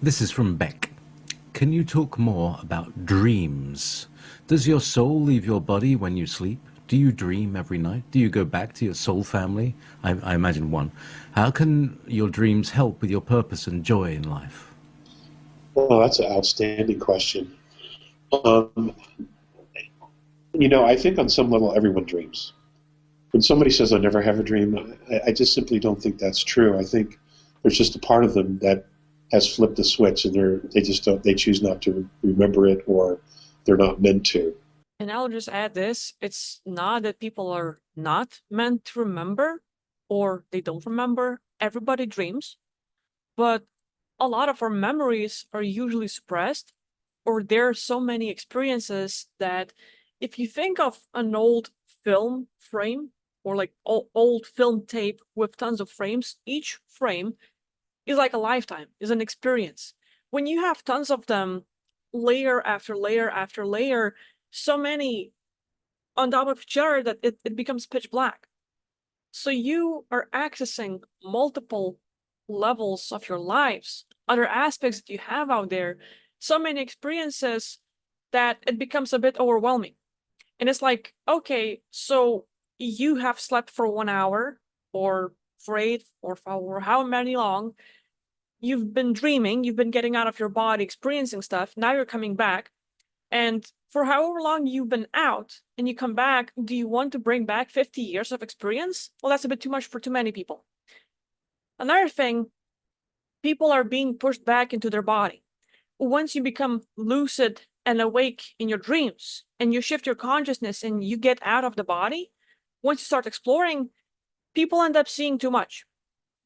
This is from Beck. Can you talk more about dreams? Does your soul leave your body when you sleep? Do you dream every night? Do you go back to your soul family? I imagine one. How can your dreams help with your purpose and joy in life? Well, that's an outstanding question. Um, I think on some level everyone dreams. When somebody says I never have a dream, I just simply don't think that's true. I think there's just a part of them that has flipped the switch, and they just don't they choose not to remember it, or they're not meant to. And I'll just add this, it's not that people are not meant to remember or they don't remember. Everybody dreams, but a lot of our memories are usually suppressed, or there are so many experiences that if you think of an old film frame or like old film tape with tons of frames, each frame is like a lifetime, is an experience. When you have tons of them, layer after layer after layer, so many on top of each other that it becomes pitch black. So you are accessing multiple levels of your lives, other aspects that you have out there, so many experiences that it becomes a bit overwhelming. And it's like, okay, so you have slept for 1 hour or for 8 or for how many long. You've been dreaming, you've been getting out of your body, experiencing stuff. Now you're coming back. And for however long you've been out and you come back, do you want to bring back 50 years of experience? Well, that's a bit too much for too many people. Another thing, people are being pushed back into their body. Once you become lucid and awake in your dreams and you shift your consciousness and you get out of the body, once you start exploring, people end up seeing too much.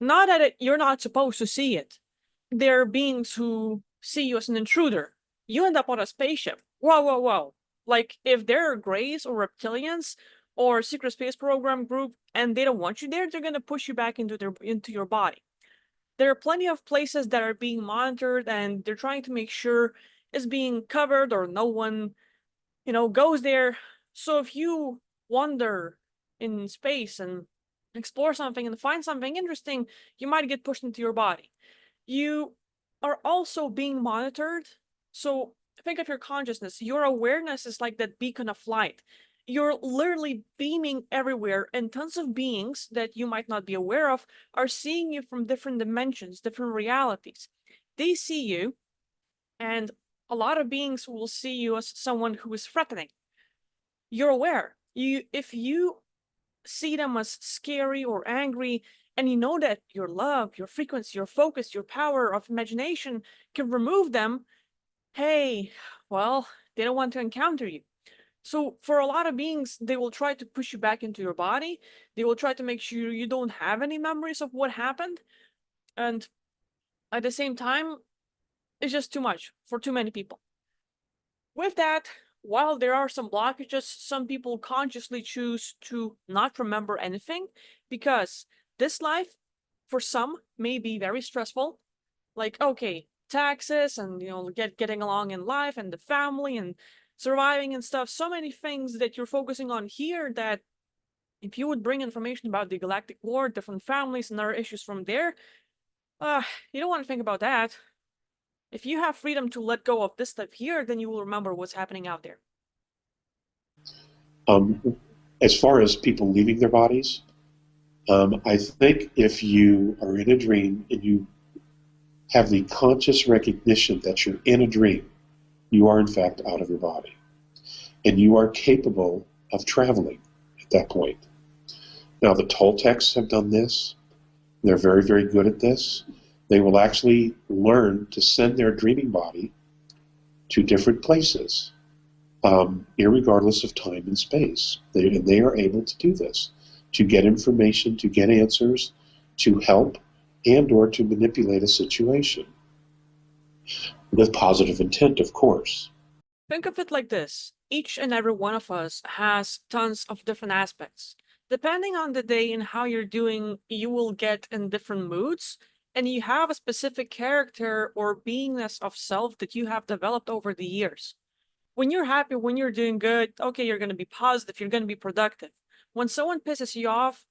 Not that you're not supposed to see it. There are beings who see you as an intruder. You end up on a spaceship. Whoa, whoa, whoa. Like, if there are Greys or reptilians or secret space program group and they don't want you there, they're going to push you back into your body. There are plenty of places that are being monitored and they're trying to make sure it's being covered or no one, goes there. So if you wander in space and explore something and find something interesting, you might get pushed into your body. You are also being monitored. So think of your consciousness. Your awareness is like that beacon of light. You're literally beaming everywhere, and tons of beings that you might not be aware of are seeing you from different dimensions, different realities. They see you, and a lot of beings will see you as someone who is threatening. You're aware. If you see them as scary or angry, and you know that your love, your frequency, your focus, your power of imagination can remove them, hey, well, they don't want to encounter you. So for a lot of beings, they will try to push you back into your body. They will try to make sure you don't have any memories of what happened. And at the same time, it's just too much for too many people. With that, while there are some blockages, some people consciously choose to not remember anything because this life, for some, may be very stressful. Like, okay, taxes and getting along in life and the family and surviving and stuff. So many things that you're focusing on here that if you would bring information about the galactic war, different families and other issues from there, uh, you don't want to think about that. If you have freedom to let go of this stuff here, then you will remember what's happening out there. Um, as far as people leaving their bodies, I think if you are in a dream and you have the conscious recognition that you're in a dream, you are in fact out of your body. And you are capable of traveling at that point. Now, the Toltecs have done this. They're very, very good at this. They will actually learn to send their dreaming body to different places, irregardless of time and space. They are able to do this, to get information, to get answers, to help, and or to manipulate a situation. With positive intent, of course. Think of it like this. Each and every one of us has tons of different aspects. Depending on the day and how you're doing, you will get in different moods, and you have a specific character or beingness of self that you have developed over the years. When you're happy, when you're doing good, okay, you're going to be positive, you're going to be productive. When someone pisses you off,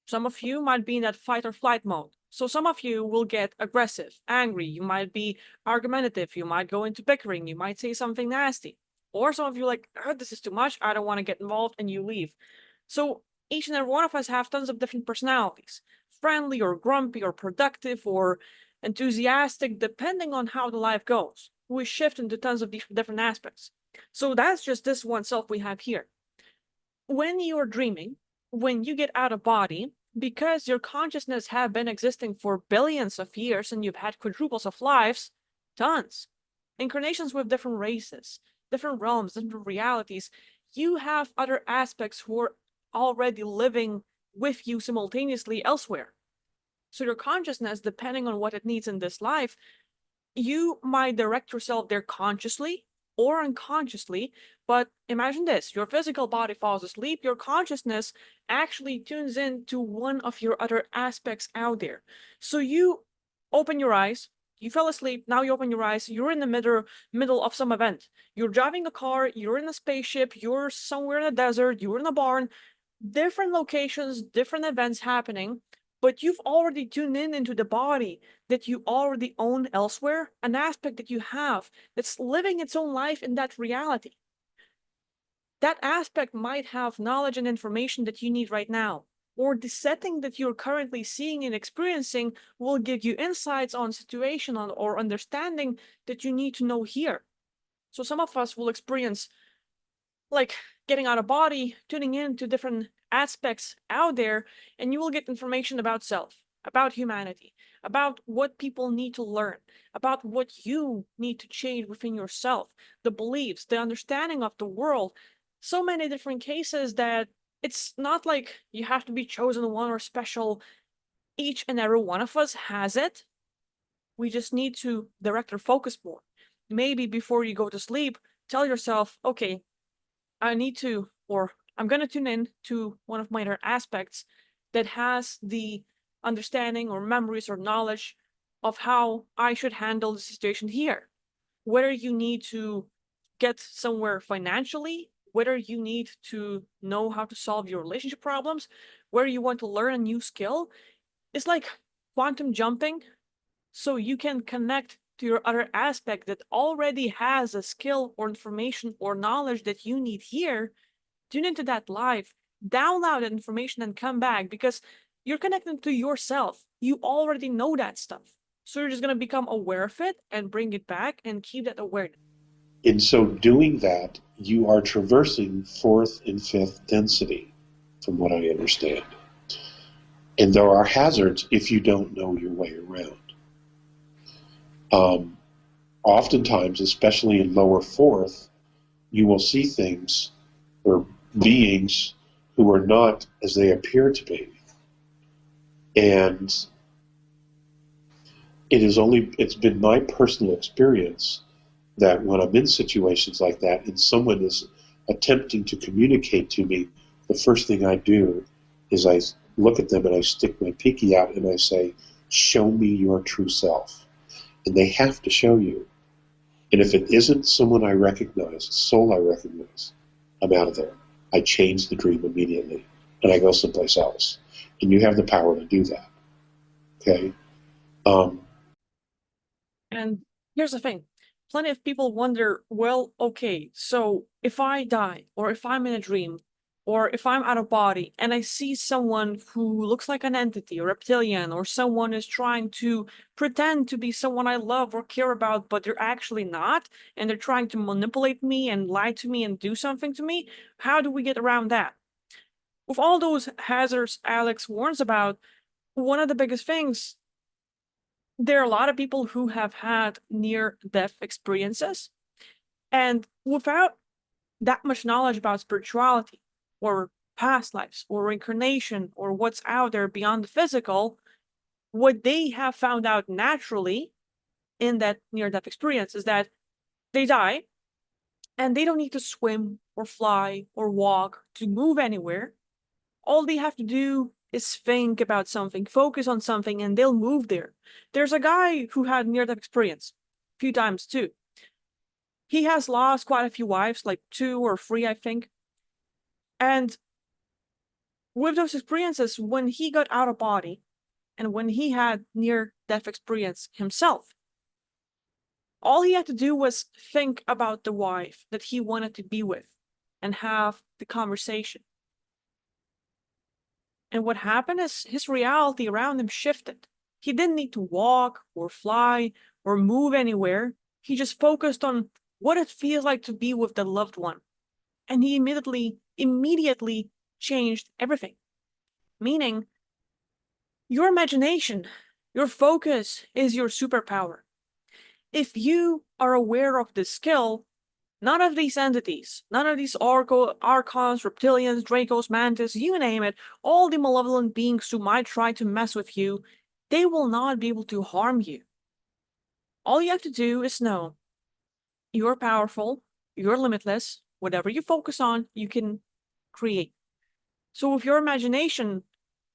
some of you might be in that fight or flight mode. So some of you will get aggressive, angry, you might be argumentative, you might go into bickering, you might say something nasty. Or some of you like, oh, this is too much, I don't want to get involved, and you leave. So each and every one of us have tons of different personalities, friendly or grumpy or productive or enthusiastic, depending on how the life goes. We shift into tons of different aspects. So that's just this one self we have here. When you're dreaming, when you get out of body, because your consciousness have been existing for billions of years and you've had quadruples of lives, tons, incarnations with different races, different realms, different realities, you have other aspects who are already living with you simultaneously elsewhere. So your consciousness, depending on what it needs in this life, you might direct yourself there consciously or unconsciously, but imagine this, your physical body falls asleep, your consciousness actually tunes in to one of your other aspects out there. So you open your eyes, you fell asleep, now you open your eyes, you're in the middle of some event. You're driving a car, you're in a spaceship, you're somewhere in a desert, you're in a barn, different locations, different events happening, but you've already tuned in into the body that you already own elsewhere, an aspect that you have that's living its own life in that reality. That aspect might have knowledge and information that you need right now, or the setting that you're currently seeing and experiencing will give you insights on situation or understanding that you need to know here. So some of us will experience like getting out of body, tuning in to different aspects out there, and you will get information about self, about humanity, about what people need to learn, about what you need to change within yourself, the beliefs, the understanding of the world. So many different cases that it's not like you have to be chosen one or special. Each and every one of us has it. We just need to direct our focus more. Maybe before you go to sleep, tell yourself, okay, I need to, or I'm going to tune in to one of my other aspects that has the understanding or memories or knowledge of how I should handle the situation here. Whether you need to get somewhere financially, whether you need to know how to solve your relationship problems, whether you want to learn a new skill, it's like quantum jumping, so you can connect to your other aspect that already has a skill or information or knowledge that you need here. Tune into that live, download that information and come back, because you're connected to yourself. You already know that stuff. So you're just going to become aware of it and bring it back and keep that awareness. In so doing that, you are traversing fourth and fifth density, from what I understand. And there are hazards if you don't know your way around. Oftentimes, especially in lower fourth, you will see things or beings who are not as they appear to be. And it's been my personal experience that when I'm in situations like that and someone is attempting to communicate to me, the first thing I do is I look at them and I stick my pinky out and I say, show me your true self. And they have to show you. And if it isn't someone I recognize, a soul I recognize, I'm out of there. I change the dream immediately and I go someplace else. And you have the power to do that. Okay? And here's the thing. Plenty of people wonder, well, okay, so if I die, or if I'm in a dream, or if I'm out of body, and I see someone who looks like an entity, a reptilian, or someone is trying to pretend to be someone I love or care about, but they're actually not, and they're trying to manipulate me and lie to me and do something to me, how do we get around that? With all those hazards Alex warns about, one of the biggest things, there are a lot of people who have had near-death experiences, and without that much knowledge about spirituality or past lives or reincarnation or what's out there beyond the physical, what they have found out naturally in that near-death experience is that they die and they don't need to swim or fly or walk to move anywhere. All they have to do is think about something, focus on something, and they'll move there. There's a guy who had near-death experience a few times too. He has lost quite a few wives, like 2 or 3, I think. And with those experiences, when he got out of body, and when he had near-death experience himself. All he had to do was think about the wife that he wanted to be with and have the conversation. And what happened is his reality around him shifted. He didn't need to walk or fly or move anywhere. He just focused on what it feels like to be with the loved one. And he immediately changed everything. Meaning, your imagination, your focus is your superpower. If you are aware of this skill, none of these entities, none of these archons, reptilians, dracos, mantis, you name it, all the malevolent beings who might try to mess with you, they will not be able to harm you. All you have to do is know you're powerful, you're limitless, whatever you focus on, you can create. So with your imagination,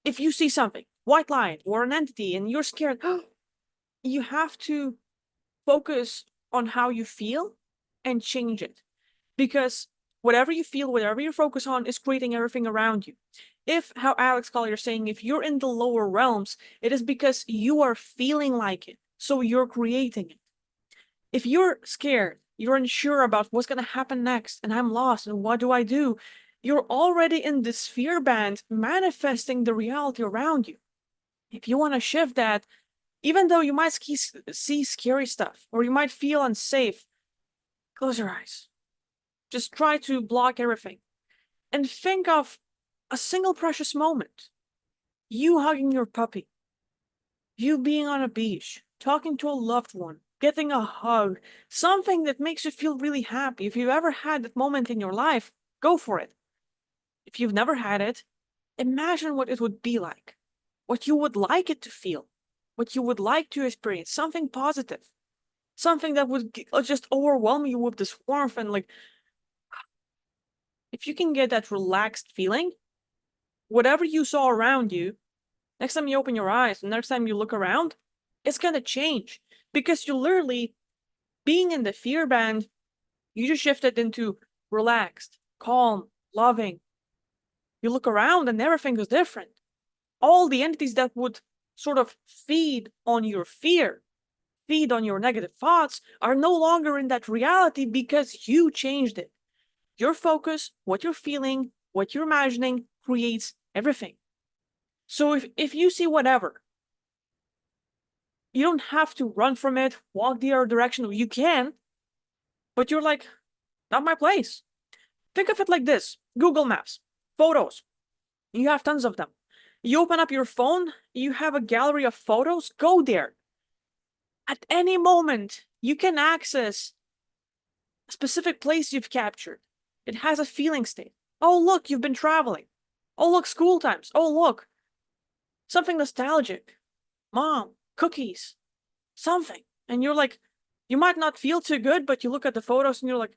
if you see something, white light or an entity, and you're scared, you have to focus on how you feel and change it. Because whatever you feel, whatever you focus on is creating everything around you. If, how Alex Collier is saying, if you're in the lower realms, it is because you are feeling like it. So you're creating it. If you're scared, you're unsure about what's going to happen next, and I'm lost, and what do I do? You're already in the sphere band manifesting the reality around you. If you want to shift that, even though you might see scary stuff, or you might feel unsafe, close your eyes. Just try to block everything. And think of a single precious moment. You hugging your puppy. You being on a beach, talking to a loved one, getting a hug, something that makes you feel really happy. If you've ever had that moment in your life, go for it. If you've never had it, imagine what it would be like, what you would like it to feel, what you would like to experience, something positive, something that would just overwhelm you with this warmth and like, if you can get that relaxed feeling, whatever you saw around you, next time you open your eyes, and next time you look around, it's gonna change. Because you literally, being in the fear band, you just shifted into relaxed, calm, loving. You look around and everything is different. All the entities that would sort of feed on your fear, feed on your negative thoughts, are no longer in that reality because you changed it. Your focus, what you're feeling, what you're imagining, creates everything. So if you see whatever, you don't have to run from it, walk the other direction. You can, but you're like, not my place. Think of it like this. Google Maps, photos. You have tons of them. You open up your phone, you have a gallery of photos, go there. At any moment, you can access a specific place you've captured. It has a feeling state. Oh, look, you've been traveling. Oh, look, school times. Oh, look, something nostalgic. Mom, cookies, something. And you're like, you might not feel too good, but you look at the photos and you're like,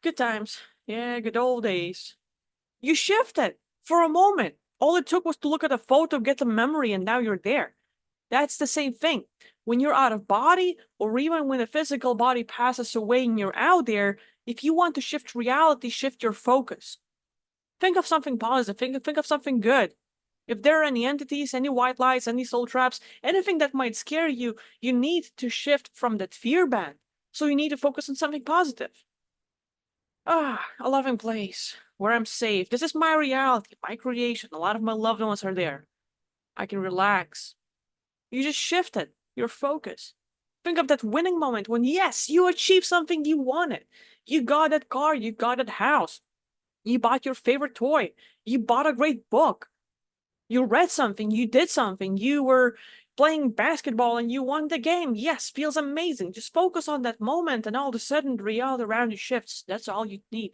good times. Yeah, good old days. You shifted for a moment. All it took was to look at a photo, get a memory, and now you're there. That's the same thing. When you're out of body, or even when the physical body passes away and you're out there, if you want to shift reality, shift your focus. Think of something positive. Think of something good. If there are any entities, any white lights, any soul traps, anything that might scare you, you need to shift from that fear band. So you need to focus on something positive. A loving place where I'm safe. This is my reality, my creation. A lot of my loved ones are there. I can relax. You just shifted your focus. Think of that winning moment when, yes, you achieved something you wanted. You got that car, you got that house. You bought your favorite toy. You bought a great book. You read something, you did something, you were playing basketball and you won the game. Yes, feels amazing. Just focus on that moment and all of a sudden the reality around you shifts. That's all you need.